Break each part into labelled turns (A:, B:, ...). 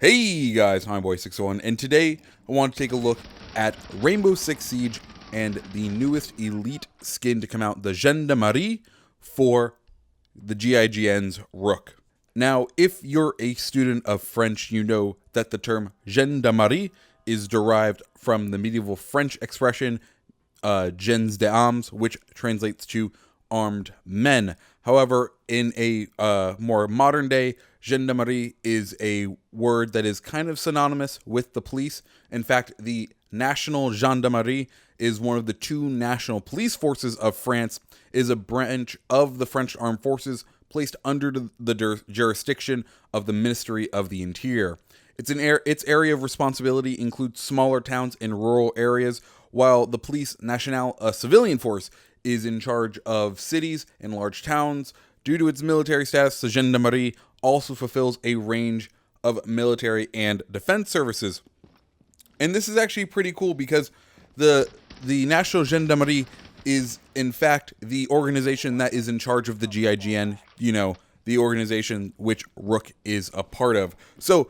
A: Hey guys, I'm Boy601, and today I want to take a look at Rainbow Six Siege and the newest elite skin to come out, the Gendarmerie, for the GIGN's Rook. Now, if you're a student of French, you know that the term Gendarmerie is derived from the medieval French expression gens d'armes, which translates to armed men. However, in a more modern day, gendarmerie is a word that is kind of synonymous with the police. In fact, the National Gendarmerie is one of the two national police forces of France, is a branch of the French armed forces placed under the jurisdiction of the Ministry of the Interior. Its area of responsibility includes smaller towns and rural areas, while the Police Nationale, a civilian force, is in charge of cities and large towns. Due to its military status, the Gendarmerie also fulfills a range of military and defense services. And this is actually pretty cool because the National Gendarmerie is, in fact, the organization that is in charge of the GIGN, the organization which Rook is a part of. So,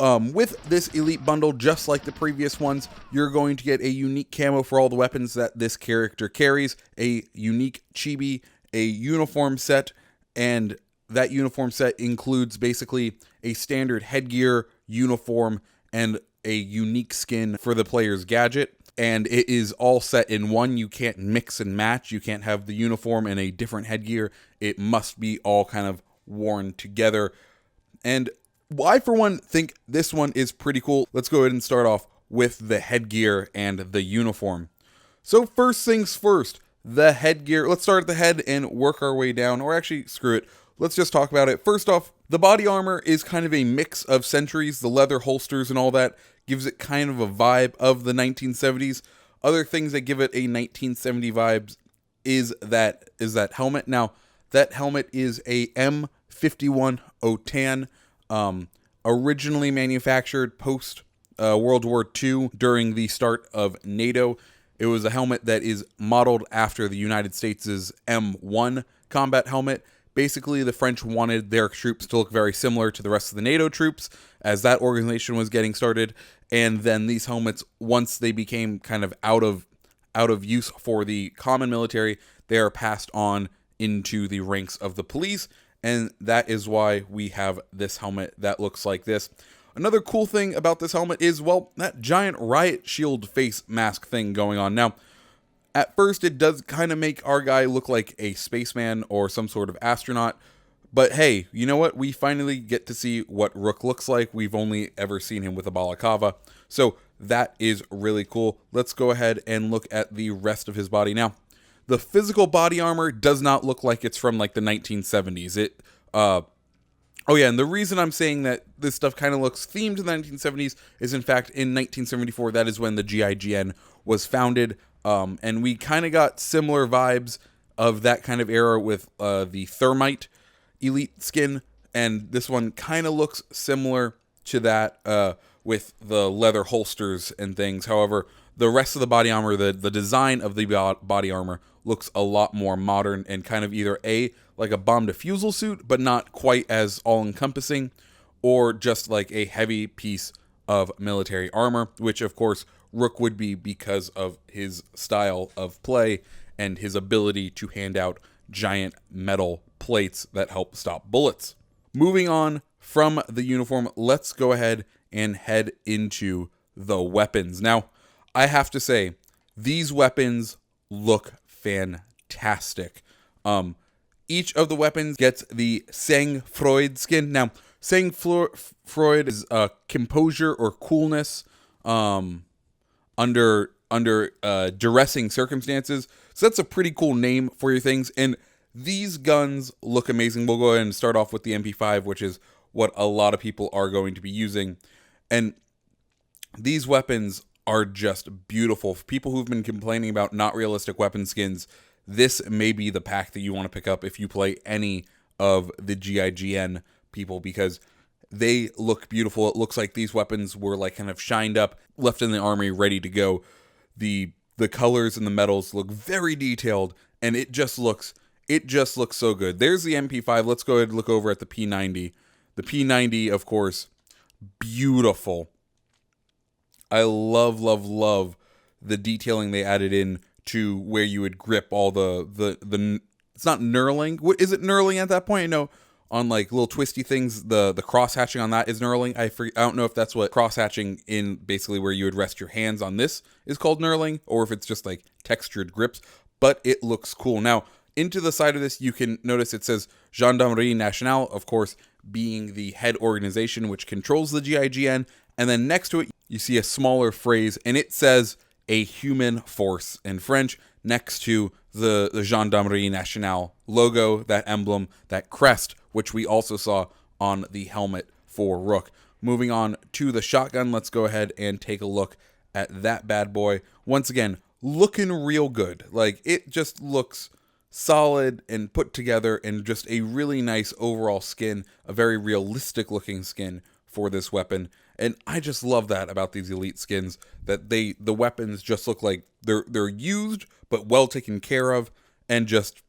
A: with this elite bundle, just like the previous ones, you're going to get a unique camo for all the weapons that this character carries, a unique chibi, a uniform set, and that uniform set includes basically a standard headgear, uniform, and a unique skin for the player's gadget. And it is all set in one. You can't mix and match. You can't have the uniform and a different headgear. It must be all kind of worn together. And I, for one, think this one is pretty cool. Let's go ahead and start off with the headgear and the uniform. So first things first, the headgear. Let's start at the head and work our way down, or actually, screw it. Let's just talk about it. First off, the body armor is kind of a mix of centuries. The leather holsters and all that gives it kind of a vibe of the 1970s. Other things that give it a 1970 vibes is that helmet. Now, that helmet is a M51 Otan. Originally manufactured post World War II during the start of NATO. It was a helmet that is modeled after the United States' M1 combat helmet. Basically, the French wanted their troops to look very similar to the rest of the NATO troops as that organization was getting started. And then these helmets, once they became kind of out of use for the common military, they are passed on into the ranks of the police. And that is why we have this helmet that looks like this. Another cool thing about this helmet is, well, that giant Riot shield face mask thing going on. Now, at first, it does kind of make our guy look like a spaceman or some sort of astronaut. But hey, you know what? We finally get to see what Rook looks like. We've only ever seen him with a balaclava. So that is really cool. Let's go ahead and look at the rest of his body. Now, the physical body armor does not look like it's from like the 1970s. Oh yeah, and the reason I'm saying that this stuff kind of looks themed to the 1970s is, in fact, in 1974, that is when the GIGN was founded. And we kind of got similar vibes of that kind of era with the Thermite elite skin. And this one kind of looks similar to that with the leather holsters and things. However, the rest of the body armor, the design of the body armor looks a lot more modern and kind of either like a bomb defusal suit, but not quite as all-encompassing, or just like a heavy piece of military armor, which of course Rook would be because of his style of play and his ability to hand out giant metal plates that help stop bullets. Moving on from the uniform, let's go ahead and head into the weapons. Now, I have to say, these weapons look fantastic. Each of the weapons gets the sang-froid skin. Now, sang-froid is composure or coolness under duressing circumstances. So that's a pretty cool name for your things. And these guns look amazing. We'll go ahead and start off with the MP5, which is what a lot of people are going to be using. And these weapons are just beautiful. For people who've been complaining about not realistic weapon skins, this may be the pack that you want to pick up if you play any of the GIGN people, because they look beautiful. It looks like these weapons were like kind of shined up, left in the armory, ready to go. The colors and the metals look very detailed, and it just looks so good. There's the MP5. Let's go ahead and look over at the P90. The P90, of course, beautiful. I love, love, love the detailing they added in to where you would grip all the it's not knurling. What is it, knurling at that point? No, on like little twisty things, the cross hatching on that is knurling. I don't know if that's what cross hatching in basically where you would rest your hands on this is called knurling, or if it's just like textured grips, but it looks cool. Now, into the side of this, you can notice it says Gendarmerie Nationale, of course, being the head organization which controls the GIGN. And then next to it, you see a smaller phrase, and it says a human force in French next to the Gendarmerie Nationale logo, that emblem, that crest, which we also saw on the helmet for Rook. Moving on to the shotgun, let's go ahead and take a look at that bad boy. Once again, looking real good. Like, it just looks solid and put together, and just a really nice overall skin, a very realistic looking skin for this weapon. And I just love that about these elite skins, that the weapons just look like they're used but well taken care of, and just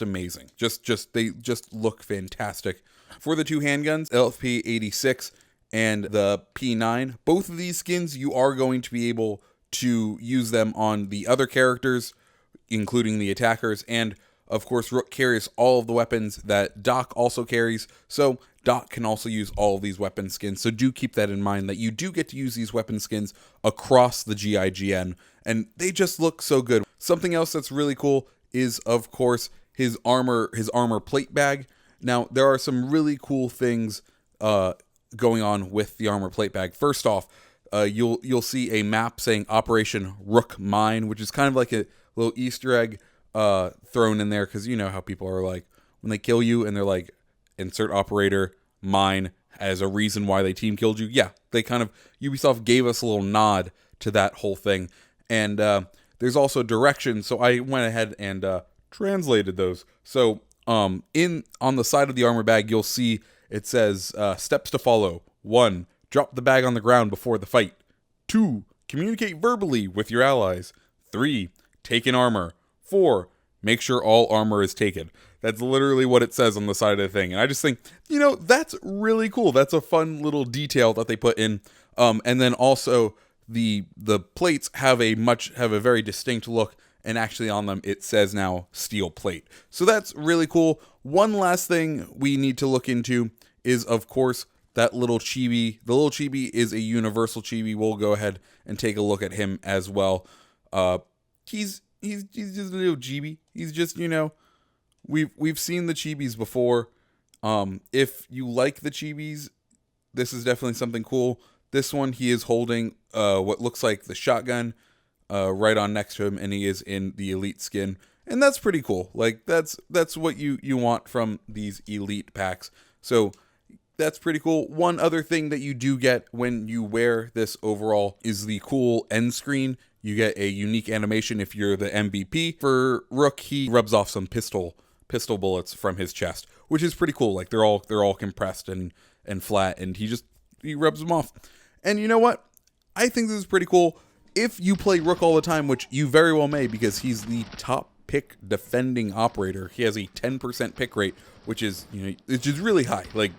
A: amazing. They just look fantastic. For the two handguns, LFP 86 and the P9, both of these skins, you are going to be able to use them on the other characters, including the attackers, and of course Rook carries all of the weapons that Doc also carries, so Doc can also use all of these weapon skins. So do keep that in mind, that you do get to use these weapon skins across the GIGN, and they just look so good. Something else that's really cool is, of course, his armor plate bag. Now, there are some really cool things going on with the armor plate bag. First off, you'll see a map saying Operation Rook Mine, which is kind of like a little Easter egg thrown in there, because you know how people are like, when they kill you and they're like, insert operator mine as a reason why they team killed you. Yeah, they kind of, Ubisoft gave us a little nod to that whole thing. And there's also directions, so I went ahead and translated those. So on the side of the armor bag, you'll see it says steps to follow. 1, drop the bag on the ground before the fight. 2, communicate verbally with your allies. 3, take in armor. 4, make sure all armor is taken. That's literally what it says on the side of the thing. And I just think, that's really cool. That's a fun little detail that they put in. And then also the plates have a very distinct look, and actually on them it says now steel plate. So that's really cool. One last thing we need to look into is, of course, that little chibi. The little chibi is a universal chibi. We'll go ahead and take a look at him as well. He's just a little chibi. He's just, we've seen the chibis before. If you like the chibis, this is definitely something cool. This one, he is holding what looks like the shotgun right on next to him, and he is in the elite skin, and that's pretty cool. Like, that's what you want from these elite packs. So that's pretty cool. One other thing that you do get when you wear this overall is the cool end screen. You get a unique animation if you're the MVP. For Rook, he rubs off some pistol bullets from his chest, which is pretty cool. Like, they're all compressed and flat, and he rubs them off. And you know what? I think this is pretty cool. If you play Rook all the time, which you very well may, because he's the top pick defending operator. He has a 10% pick rate, which is, it's just really high. Like,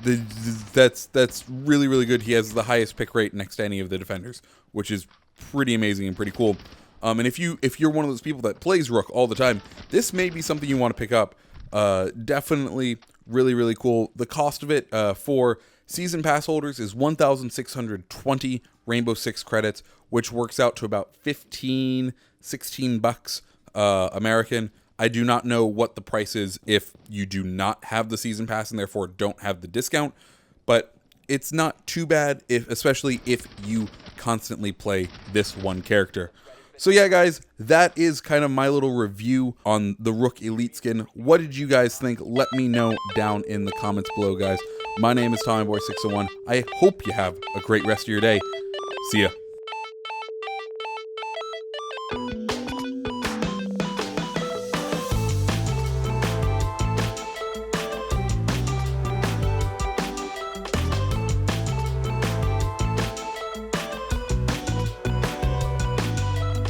A: that's really, really good. He has the highest pick rate next to any of the defenders, which is pretty amazing and pretty cool. And if you're one of those people that plays Rook all the time, this may be something you want to pick up. Definitely really, really cool. The cost of it for season pass holders is 1,620 Rainbow Six credits, which works out to about $16 American. I do not know what the price is if you do not have the season pass and therefore don't have the discount, but it's not too bad, especially if you constantly play this one character. So yeah, guys, that is kind of my little review on the Rook Elite skin. What did you guys think? Let me know down in the comments below, guys. My name is TommyBoy601. I hope you have a great rest of your day. See ya.